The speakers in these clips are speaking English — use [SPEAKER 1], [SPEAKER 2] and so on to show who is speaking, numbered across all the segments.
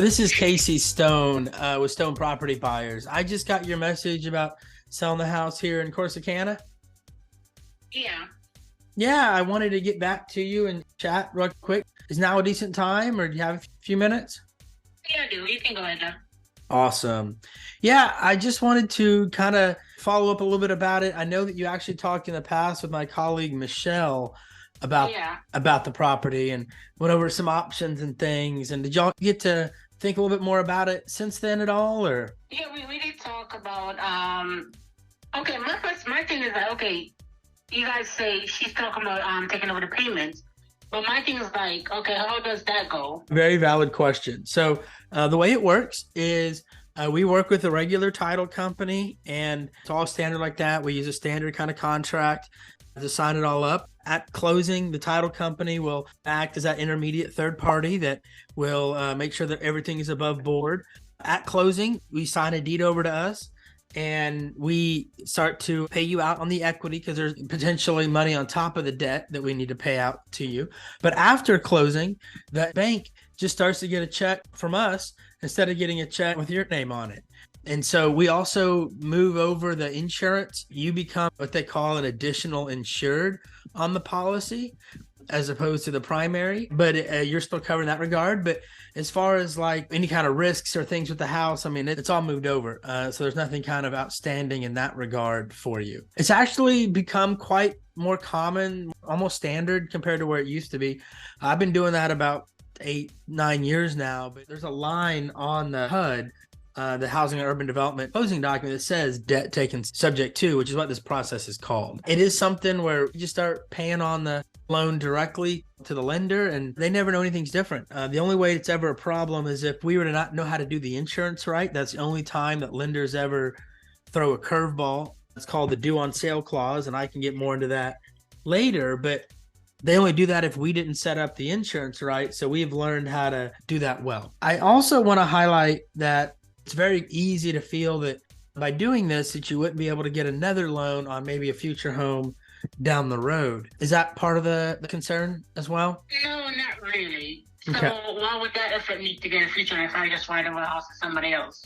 [SPEAKER 1] This is Casey Stone with Stone Property Buyers. I just got your message about selling the house here in Corsicana.
[SPEAKER 2] Yeah.
[SPEAKER 1] Yeah, I wanted to get back to you and chat real quick. Is now a decent time, or do you have a few minutes?
[SPEAKER 2] Yeah, I do. You can go ahead now.
[SPEAKER 1] Awesome. Yeah, I just wanted to kind of follow up a little bit about it. I know that you actually talked in the past with my colleague Michelle about
[SPEAKER 2] Yeah.
[SPEAKER 1] about the property and went over some options and things. And did y'all get to think a little bit more about it since then at all, or?
[SPEAKER 2] Yeah, we did talk about okay, my thing is like, okay, you guys say she's talking about taking over the payments. But my thing is like, okay, how does that go?
[SPEAKER 1] Very valid question. So the way it works is we work with a regular title company, and it's all standard like that. We use a standard kind of contract to sign it all up. At closing, the title company will act as that intermediate third party that will make sure that everything is above board. At closing, we sign a deed over to us, and we start to pay you out on the equity because there's potentially money on top of the debt that we need to pay out to you. But after closing, the bank just starts to get a check from us instead of getting a check with your name on it. And so we also move over the insurance. You become what they call an additional insured on the policy, as opposed to the primary, but you're still covered in that regard. But as far as like any kind of risks or things with the house, I mean, it's all moved over. So there's nothing kind of outstanding in that regard for you. It's actually become quite more common, almost standard compared to where it used to be. I've been doing that about 8-9 years now, but there's a line on the HUD, the Housing and Urban Development closing document, that says debt taken subject to, which is what this process is called. It is something where you just start paying on the loan directly to the lender, and they never know anything's different. The only way it's ever a problem is if we were to not know how to do the insurance right. That's the only time that lenders ever throw a curveball. It's called the due on sale clause, and I can get more into that later, but they only do that if we didn't set up the insurance right. So we've learned how to do that well. I also want to highlight that it's very easy to feel that by doing this, that you wouldn't be able to get another loan on maybe a future home down the road. Is that part of the concern as well?
[SPEAKER 2] No, not really.
[SPEAKER 1] Okay.
[SPEAKER 2] So why would that affect me to get a future if I just write over the house to somebody else?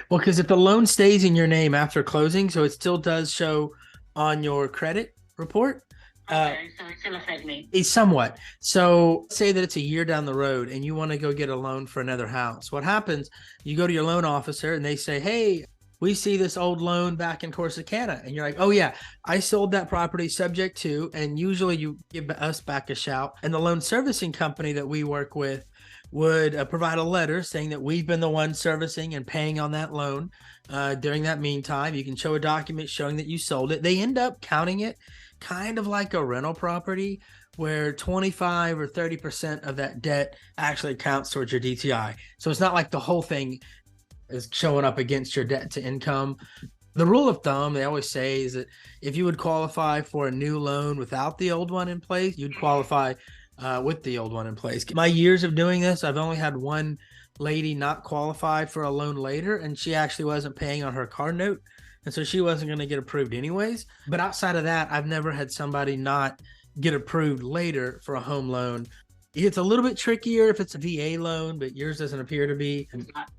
[SPEAKER 1] Well, because if the loan stays in your name after closing, so it still does show on your credit report.
[SPEAKER 2] Okay, so it still affect me.
[SPEAKER 1] It's somewhat. So say that it's a year down the road and you want to go get a loan for another house. What happens? You go to your loan officer and they say, hey, we see this old loan back in Corsicana. And you're like, oh yeah, I sold that property subject to, and usually you give us back a shout. And the loan servicing company that we work with would provide a letter saying that we've been the one servicing and paying on that loan. During that meantime, you can show a document showing that you sold it. They end up counting it kind of like a rental property, where 25 or 30% of that debt actually counts towards your DTI. So it's not like the whole thing is showing up against your debt to income. The rule of thumb, they always say, is that if you would qualify for a new loan without the old one in place, you'd qualify with the old one in place. My years of doing this, I've only had one lady not qualify for a loan later, and she actually wasn't paying on her car note. And so she wasn't going to get approved anyways. But outside of that, I've never had somebody not get approved later for a home loan. It's a little bit trickier if it's a VA loan, but yours doesn't appear to be.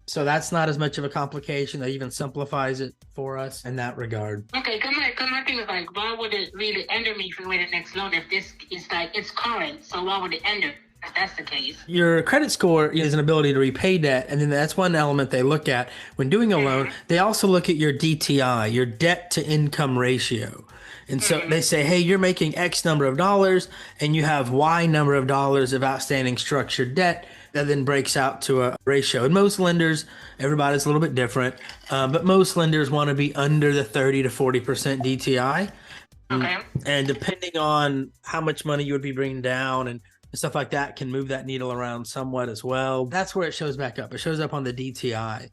[SPEAKER 1] So that's not as much of a complication. That even simplifies it for us in that regard.
[SPEAKER 2] Okay, come my thing is like, why would it really ender me for the next loan if this is like, it's current? So why would it ender if that's the case?
[SPEAKER 1] Your credit score is an ability to repay debt. And then that's one element they look at when doing a loan. They also look at your DTI, your debt to income ratio. And so they say, hey, you're making X number of dollars and you have Y number of dollars of outstanding structured debt. That then breaks out to a ratio. And most lenders, everybody's a little bit different, but most lenders want to be under the 30 to 40% DTI.
[SPEAKER 2] Okay.
[SPEAKER 1] And depending on how much money you would be bringing down and stuff like that can move that needle around somewhat as well. That's where it shows back up. It shows up on the DTI,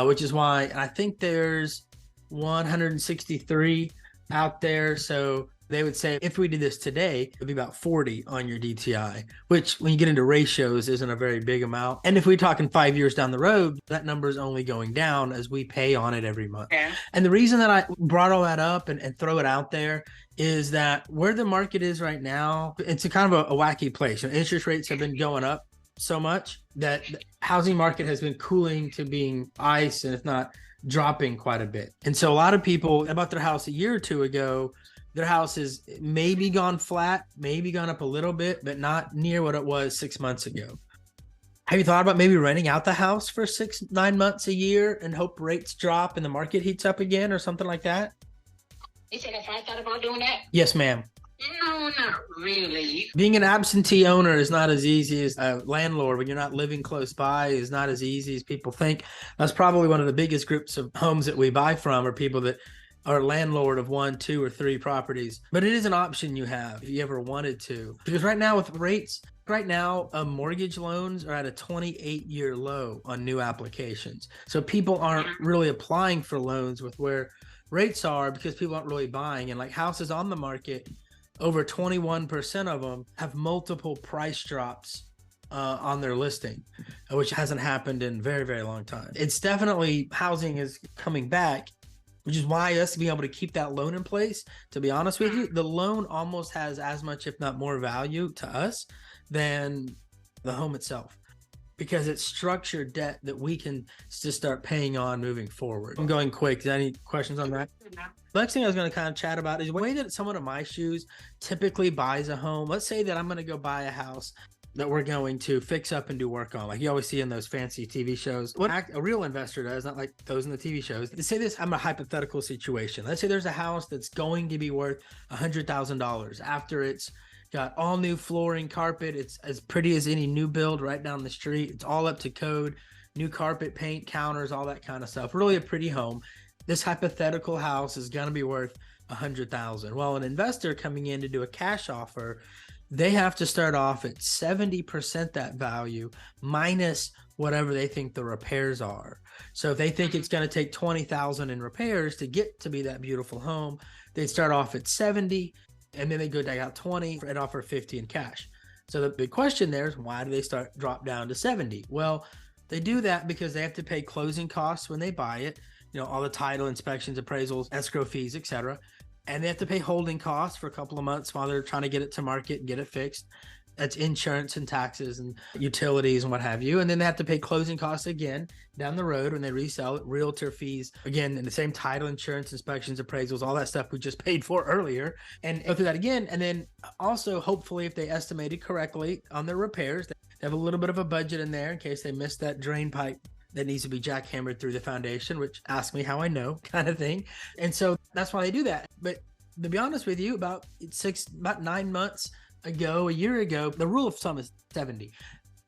[SPEAKER 1] which is why I think there's 163 out there. So they would say if we did this today, it'd be about 40 on your DTI, which when you get into ratios isn't a very big amount. And if we're talking 5 years down the road, that number is only going down as we pay on it every month.
[SPEAKER 2] Yeah.
[SPEAKER 1] And the reason that I brought all that up and throw it out there is that where the market is right now, it's a kind of a wacky place. Interest rates have been going up so much that the housing market has been cooling to being ice, and if not dropping quite a bit. And so a lot of people about their house a year or two ago, their house is maybe gone flat, maybe gone up a little bit, but not near what it was 6 months ago. Have you thought about maybe renting out the house for 6-9 months a year and hope rates drop and the market heats up again or something like that?
[SPEAKER 2] You said if I thought about doing that?
[SPEAKER 1] Yes, ma'am.
[SPEAKER 2] No, not really.
[SPEAKER 1] Being an absentee owner is not as easy as a landlord when you're not living close by, is not as easy as people think. That's probably one of the biggest groups of homes that we buy from are people that are landlord of 1, 2, or 3 properties. But it is an option you have if you ever wanted to. Because right now with rates, mortgage loans are at a 28-year low on new applications. So people aren't really applying for loans with where rates are because people aren't really buying. And like houses on the market, over 21% of them have multiple price drops on their listing, which hasn't happened in a very, very long time. It's definitely, housing is coming back, which is why us being able to keep that loan in place, to be honest with you, the loan almost has as much, if not more value to us than the home itself, because it's structured debt that we can just start paying on moving forward. I'm going quick. Any questions on that? The next thing I was going to kind of chat about is the way that someone in my shoes typically buys a home. Let's say that I'm going to go buy a house that we're going to fix up and do work on, like you always see in those fancy TV shows. What a real investor does, not like those in the TV shows. To say this, I'm a hypothetical situation. Let's say there's a house that's going to be worth $100,000 after it's got all new flooring, carpet. It's as pretty as any new build right down the street. It's all up to code, new carpet, paint, counters, all that kind of stuff. Really a pretty home. This hypothetical house is going to be worth $100,000. Well, an investor coming in to do a cash offer, they have to start off at 70% that value minus whatever they think the repairs are. So if they think it's going to take $20,000 in repairs to get to be that beautiful home, they start off at 70, and then they go take out 20 and offer 50 in cash. So the big question there is, why do they drop down to 70? Well, they do that because they have to pay closing costs when they buy it, all the title, inspections, appraisals, escrow fees, etc. And they have to pay holding costs for a couple of months while they're trying to get it to market and get it fixed. That's insurance and taxes and utilities and what have you. And then they have to pay closing costs again down the road when they resell it, realtor fees, again, in the same title, insurance, inspections, appraisals, all that stuff we just paid for earlier, and go through that again. And then also, hopefully, if they estimated correctly on their repairs, they have a little bit of a budget in there in case they missed that drain pipe that needs to be jackhammered through the foundation, which ask me how I know kind of thing. And so that's why they do that. But to be honest with you, about 9 months ago, a year ago, the rule of thumb is 70.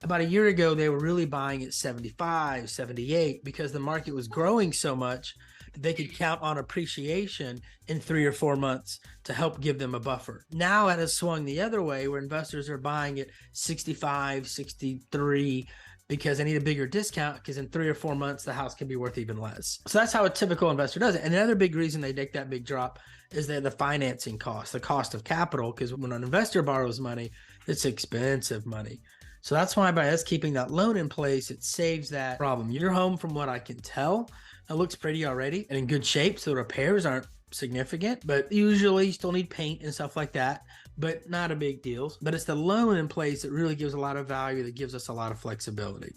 [SPEAKER 1] About a year ago, they were really buying at 75, 78 because the market was growing so much that they could count on appreciation in 3 or 4 months to help give them a buffer. Now it has swung the other way where investors are buying at 65, 63 because they need a bigger discount, because in 3 or 4 months, the house can be worth even less. So that's how a typical investor does it. And another big reason they take that big drop is the financing cost, the cost of capital, because when an investor borrows money, it's expensive money. So that's why by us keeping that loan in place, it saves that problem. Your home, from what I can tell, it looks pretty already and in good shape. So the repairs aren't significant, but usually you still need paint and stuff like that, but not a big deal. But it's the loan in place that really gives a lot of value, that gives us a lot of flexibility,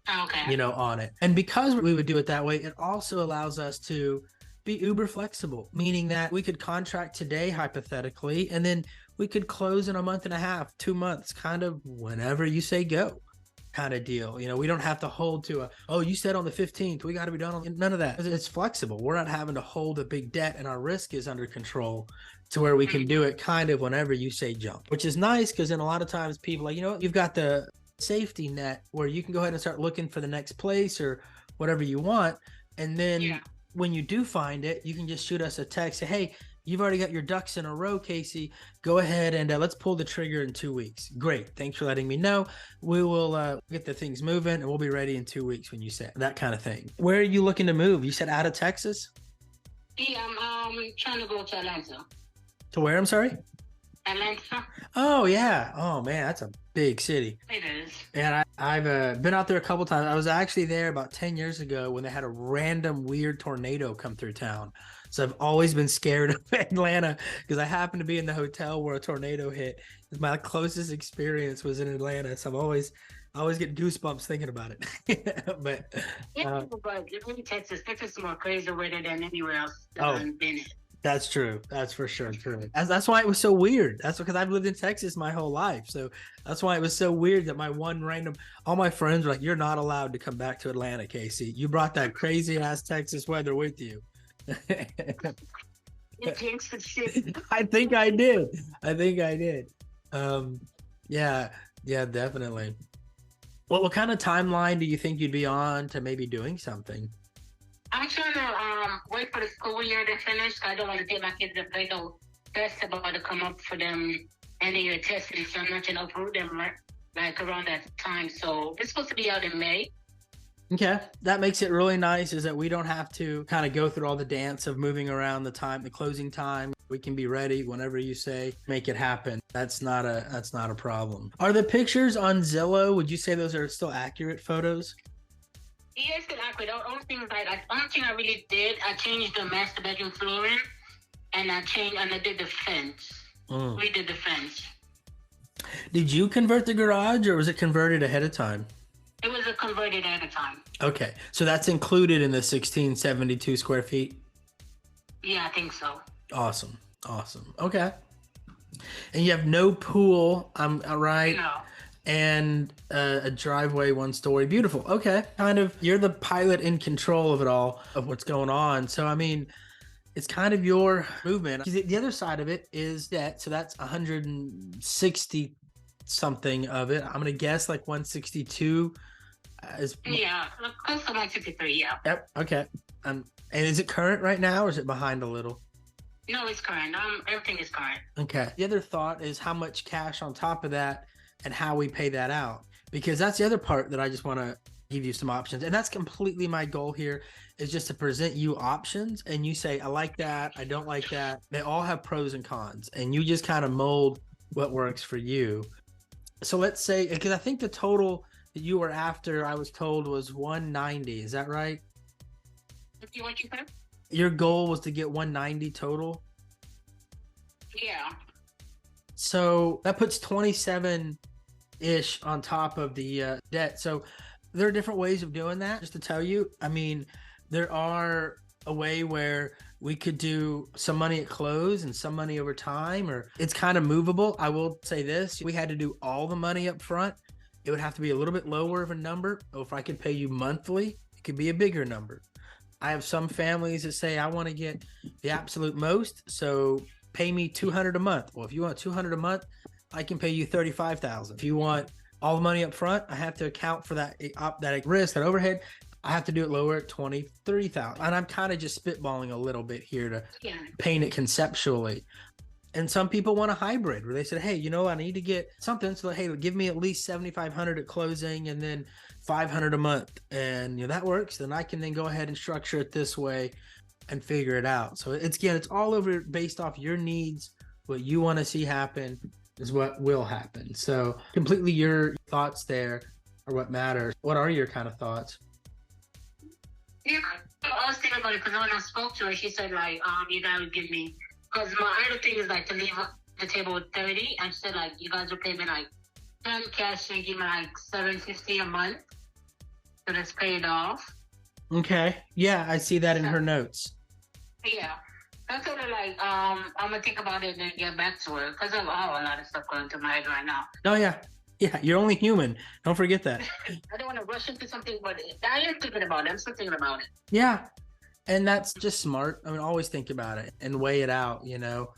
[SPEAKER 1] on it. And because we would do it that way, it also allows us to be uber flexible, meaning that we could contract today, hypothetically, and then we could close in a month and a half, 2 months, kind of whenever you say go kind of deal. We don't have to hold to you said on the 15th, we got to be done on none of that. It's flexible. We're not having to hold a big debt, and our risk is under control to where we can do it kind of whenever you say jump, which is nice because then a lot of times people are like, you've got the safety net where you can go ahead and start looking for the next place or whatever you want. And then when you do find it, you can just shoot us a text, say, hey, you've already got your ducks in a row, Casey. Go ahead and let's pull the trigger in 2 weeks. Great. Thanks for letting me know. We will get the things moving and we'll be ready in 2 weeks when you say that kind of thing. Where are you looking to move? You said out of Texas?
[SPEAKER 2] Yeah, I'm trying to go to Atlanta.
[SPEAKER 1] To where? I'm sorry?
[SPEAKER 2] Atlanta.
[SPEAKER 1] Oh, yeah. Oh, man, that's a big city.
[SPEAKER 2] It is.
[SPEAKER 1] And I've been out there a couple times. I was actually there about 10 years ago when they had a random weird tornado come through town. So I've always been scared of Atlanta because I happened to be in the hotel where a tornado hit. My closest experience was in Atlanta. So I've always I always get goosebumps thinking about it. But
[SPEAKER 2] Yeah, but in Texas is more crazy weather than anywhere else that
[SPEAKER 1] oh,
[SPEAKER 2] I've been in.
[SPEAKER 1] that's true. That's for sure true. That's why it was so weird. That's because I've lived in Texas my whole life. So that's why it was so weird that my one random, all my friends were like, "You're not allowed to come back to Atlanta, Casey. You brought that crazy ass Texas weather with you."
[SPEAKER 2] You jinxed the shit.
[SPEAKER 1] I think I did. I think I did. Yeah, yeah, definitely. What kind of timeline do you think you'd be on to maybe doing something?
[SPEAKER 2] I'm trying to wait for the school year to finish. I don't want to take my kids if they don't test about to come up for them and they are testing, so I'm not trying to uproot them like around that time. So it's supposed to be out in May.
[SPEAKER 1] Okay, that makes it really nice is that we don't have to kind of go through all the dance of moving around the time, the closing time. We can be ready whenever you say, make it happen. That's not a problem. Are the pictures on Zillow, would you say those are still accurate photos?
[SPEAKER 2] Yes, exactly. The only thing I really did, I changed the master bedroom flooring, and I did the fence. We did the fence.
[SPEAKER 1] Did you convert the garage or was it converted ahead of time?
[SPEAKER 2] It was a converted at a time.
[SPEAKER 1] Okay, so that's included in the 1672 square feet?
[SPEAKER 2] Yeah, I think so.
[SPEAKER 1] Awesome. Awesome. Okay. And you have no pool, I'm right?
[SPEAKER 2] No.
[SPEAKER 1] And a driveway, one story. Beautiful. Okay. Kind of, you're the pilot in control of it all, of what's going on. So, I mean, it's kind of your movement. The other side of it is debt. So that's 160 something of it. I'm going to guess like 162 is.
[SPEAKER 2] Yeah, close to 153, yeah.
[SPEAKER 1] Yep. Okay. And is it current right now or is it behind a little?
[SPEAKER 2] No, it's current. Everything is current.
[SPEAKER 1] Okay. The other thought is how much cash on top of that and how we pay that out, because that's the other part that I just want to give you some options. And that's completely my goal here, is just to present you options and you say, I like that, I don't like that. They all have pros and cons and you just kind of mold what works for you. So let's say, because I think the total that you were after, I was told, was 190. Is that right?
[SPEAKER 2] What you said?
[SPEAKER 1] Your goal was to get 190 total?
[SPEAKER 2] Yeah.
[SPEAKER 1] So that puts 27-ish on top of the debt. So there are different ways of doing that. Just to tell you, I mean, there are a way where we could do some money at close and some money over time, or it's kind of movable. I will say this, we had to do all the money up front. It would have to be a little bit lower of a number. Or if I could pay you monthly, it could be a bigger number. I have some families that say, I want to get the absolute most, so pay me $200 a month. Well, if you want $200 a month, I can pay you $35,000. If you want all the money up front, I have to account for that risk, that overhead. I have to do it lower at $20,000, $30,000. And I'm kind of just spitballing a little bit here to paint it conceptually. And some people want a hybrid where they said, hey, I need to get something. So, hey, give me at least $7,500 at closing and then $500 a month. And that works. Then I can then go ahead and structure it this way and figure it out. So it's all over based off your needs. What you want to see happen is what will happen. So completely your thoughts there are what matters. What are your kind of thoughts?
[SPEAKER 2] Yeah, I was thinking about it because when I spoke to her, she said you guys would give me, because my other thing is to leave the table with 30. And she said you guys would pay me 10 cash and give me $750 a month. So that's paid off.
[SPEAKER 1] Okay. Yeah, I see that in her notes.
[SPEAKER 2] Yeah. I told her I'm gonna think about it and then get back to her because I have a lot of stuff going through my head right now.
[SPEAKER 1] Oh yeah. Yeah, you're only human. Don't forget that.
[SPEAKER 2] I don't want to rush into something, but I am thinking about it. I'm still thinking about it.
[SPEAKER 1] Yeah. And that's just smart. I mean, always think about it and weigh it out.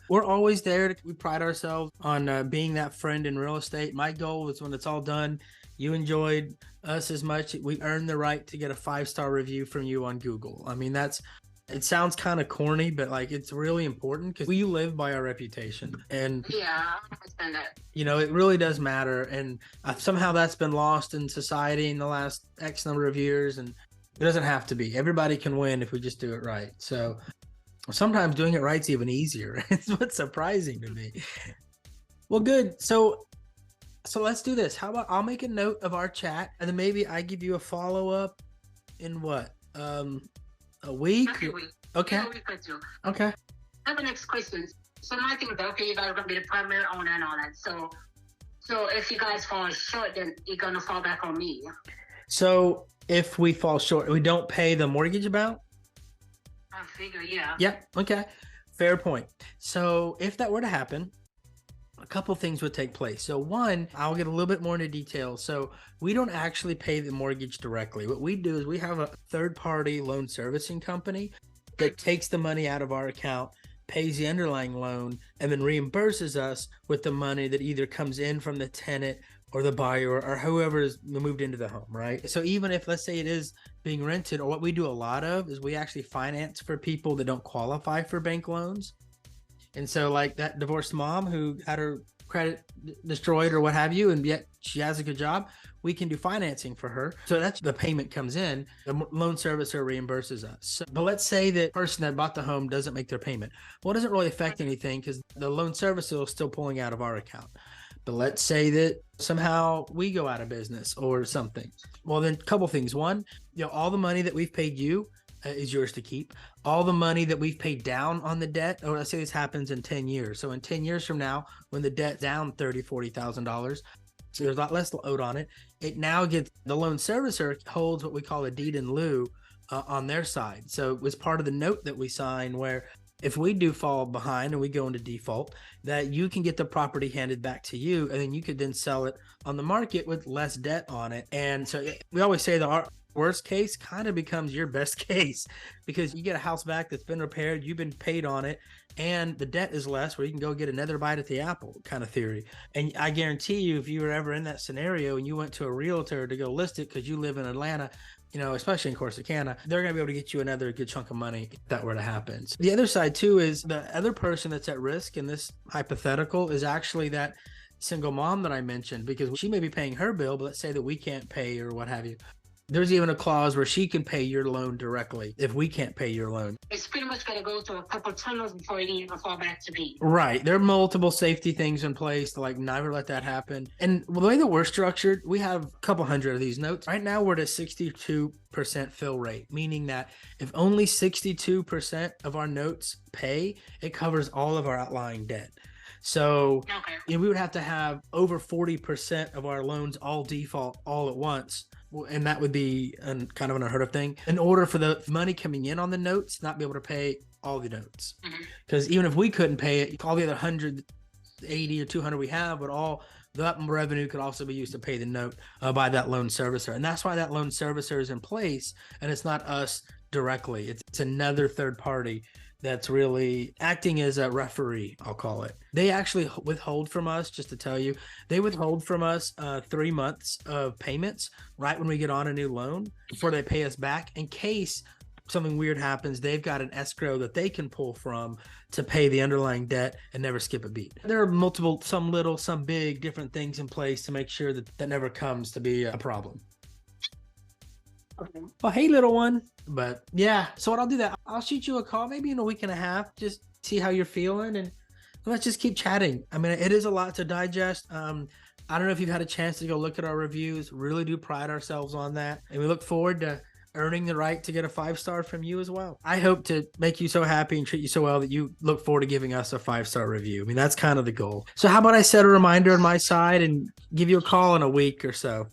[SPEAKER 1] We're always there. We pride ourselves on being that friend in real estate. My goal is when it's all done, you enjoyed us as much. We earned the right to get a 5-star review from you on Google. I mean, it sounds kind of corny, but it's really important because we live by our reputation. And
[SPEAKER 2] yeah, I understand that.
[SPEAKER 1] It really does matter. And somehow that's been lost in society in the last X number of years. And it doesn't have to be. Everybody can win if we just do it right. So sometimes doing it right's even easier. It's what's surprising to me. Well, good. So let's do this. How about I'll make a note of our chat and then maybe I give you a follow-up in what? A week? Okay.
[SPEAKER 2] Yeah, a week or two.
[SPEAKER 1] Okay.
[SPEAKER 2] I have the next question. So my thing is you guys are going to be the primary owner and all that. So So if you guys fall short, then you're gonna fall back on me.
[SPEAKER 1] So if we fall short, we don't pay the mortgage amount.
[SPEAKER 2] I figure, yeah.
[SPEAKER 1] Yep. Okay. Fair point. So if that were to happen, a couple things would take place. So one, I'll get a little bit more into detail. So we don't actually pay the mortgage directly. What we do is we have a third-party loan servicing company that takes the money out of our account, pays the underlying loan, and then reimburses us with the money that either comes in from the tenant or the buyer or whoever's moved into the home, right? So even if, let's say, it is being rented, or what we do a lot of is we actually finance for people that don't qualify for bank loans. And so, like that divorced mom who had her credit destroyed or what have you, and yet she has a good job, we can do financing for her. So that's the payment comes in, the loan servicer reimburses us. So, but let's say that person that bought the home doesn't make their payment. Well, it doesn't really affect anything because the loan servicer is still pulling out of our account. But let's say that somehow we go out of business or something. Well, then a couple things. One, all the money that we've paid you is yours to keep. All the money that we've paid down on the debt, or let's say this happens in 10 years. So in 10 years from now, when the debt's down $30,000, $40,000, so there's a lot less owed on it, it now gets, the loan servicer holds what we call a deed in lieu on their side. So it was part of the note that we signed where if we do fall behind and we go into default, that you can get the property handed back to you, and then you could then sell it on the market with less debt on it. And so we always say that our worst case kind of becomes your best case, because you get a house back that's been repaired, you've been paid on it, and the debt is less, where you can go get another bite at the apple kind of theory. And I guarantee you, if you were ever in that scenario and you went to a realtor to go list it because you live in Atlanta, especially in Corsicana, they're going to be able to get you another good chunk of money if that were to happen. So the other side too is the other person that's at risk in this hypothetical is actually that single mom that I mentioned, because she may be paying her bill, but let's say that we can't pay or what have you. There's even a clause where she can pay your loan directly if we can't pay your loan.
[SPEAKER 2] It's pretty much going to go to a couple tunnels before it even fall back to me.
[SPEAKER 1] Right. There are multiple safety things in place to never let that happen. And the way that we're structured, we have a couple hundred of these notes. Right now, we're at a 62% fill rate, meaning that if only 62% of our notes pay, it covers all of our outlying debt. So we would have to have over 40% of our loans all default all at once. And that would be kind of an unheard of thing in order for the money coming in on the notes not be able to pay all the notes. Because even if we couldn't pay it, all the other 180 or 200 we have, but all that revenue could also be used to pay the note by that loan servicer. And that's why that loan servicer is in place, and it's not us directly. It's another third party that's really acting as a referee, I'll call it. They actually withhold from us, just to tell you, they withhold from us 3 months of payments right when we get on a new loan before they pay us back. In case something weird happens, they've got an escrow that they can pull from to pay the underlying debt and never skip a beat. There are multiple, some little, some big, different things in place to make sure that that never comes to be a problem. Well, hey, little one. But yeah, so what I'll do that, I'll shoot you a call maybe in a week and a half, just see how you're feeling, and let's just keep chatting. I mean, it is a lot to digest. I don't know if you've had a chance to go look at our reviews. Really do pride ourselves on that, and we look forward to earning the right to get a 5-star from you as well. I hope to make you so happy and treat you so well that you look forward to giving us a 5-star review. I mean, that's kind of the goal. So how about I set a reminder on my side and give you a call in a week or so?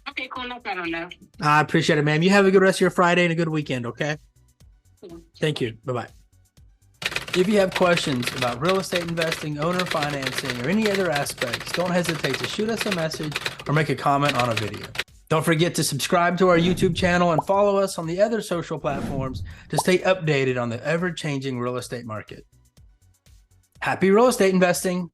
[SPEAKER 2] Okay, cool. No problem, no.
[SPEAKER 1] I appreciate it, ma'am. You have a good rest of your Friday and a good weekend, okay? Thank you. Bye-bye. If you have questions about real estate investing, owner financing, or any other aspects, don't hesitate to shoot us a message or make a comment on a video. Don't forget to subscribe to our YouTube channel and follow us on the other social platforms to stay updated on the ever-changing real estate market. Happy real estate investing!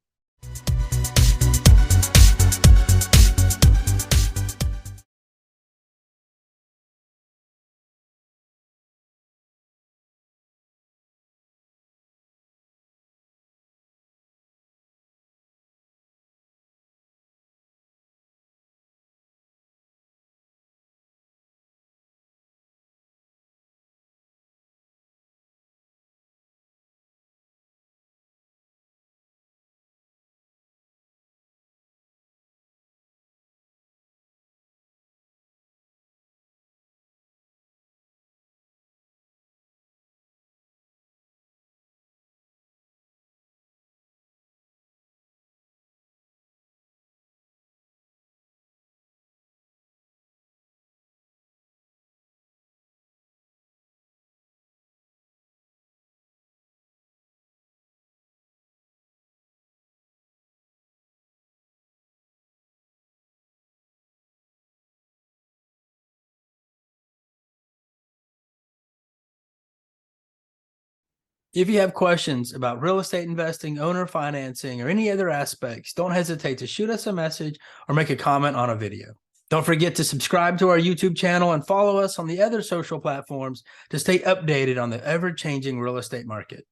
[SPEAKER 1] If you have questions about real estate investing, owner financing, or any other aspects, don't hesitate to shoot us a message or make a comment on a video. Don't forget to subscribe to our YouTube channel and follow us on the other social platforms to stay updated on the ever-changing real estate market.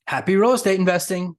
[SPEAKER 1] Happy real estate investing!